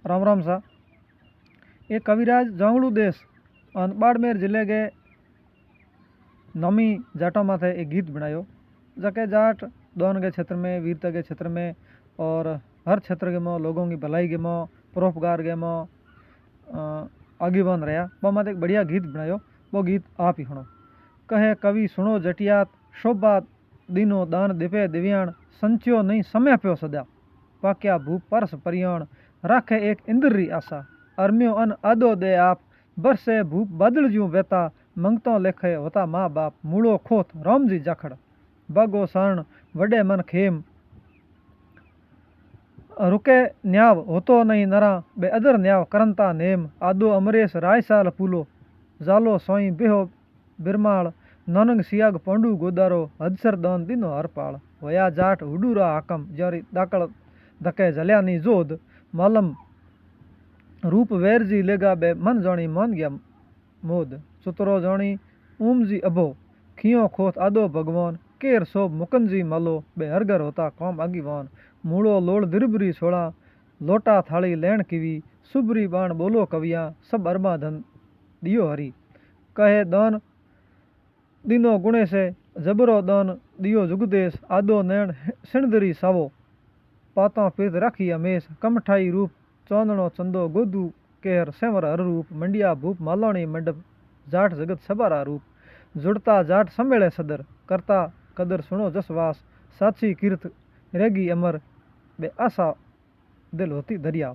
राम राम सा। ये कविराज जोंगड़ू देश और बाड़मेर जिले के नमी जाटों माथे एक गीत बनायो जके जाट दोन के क्षेत्र में, वीरता के क्षेत्र में और हर क्षेत्र के मो लोगों की भलाई के मो, परोपकार के मो आगे बन रहा। वो माथे एक बढ़िया गीत बनायो। वो गीत आप ही सुनो। कहे कवि सुनो जटियात, शोभा दिनो दान दिपे दिव्याण, संच्यो नहीं समय प्यो सदा, पाक्या भूप परस परियाण, राखे एक इंद्री आशा, अरम्यो अन आदो दे आप, बरसे भूप बादल ज्यों वेता, मंगतो लेखे होता माँ बाप, मूड़ो खोत रामजी जाखड़, बागो शरण वडे मन खेम, रुके न्याव होतो नहीं नरा, बे अदर न्याव करंता नेम, आदो अमरेश राय साल पूलो, जालो सोई बेहो बिरमाल, ननंग सियाग पंडू गोदारो, हदसर दान दिनो हरपाल, वया जाट हुडूरा हाकम, जारी दाकड़ धके जल्यानी जोध, मालम रूप वेरजी लेगा बे मन जानी मान गया मोद, सुतरो जानी ऊमजी अभो, खियो खोत आदो भगवान, केर सोब मुकंजी मलो, बे हरगर होता कौम आगीवान, मूड़ो लोड़ दिरबरी छोड़ा, लोटा थाली लैण किवी, सुबरी बाण बोलो कविया, सब अरबा धन दियो हरी, कहे दान दिनो गुणे से जबरो दान दियो जुगदेश, आदो नैण सिणदरी सावो, पाता पीत राखी अमेश, कमठाई रूप चौंदणो चंदो गोदू केहर सेवर हर रूप, मंडिया भूप मालाणी मंडप, जाट जगत सबारा रूप, जुड़ता जाट सम्मेले सदर, करता कदर सुनो जसवास, साची कीर्त रेगी अमर, बे आशा दिल होती दरिया।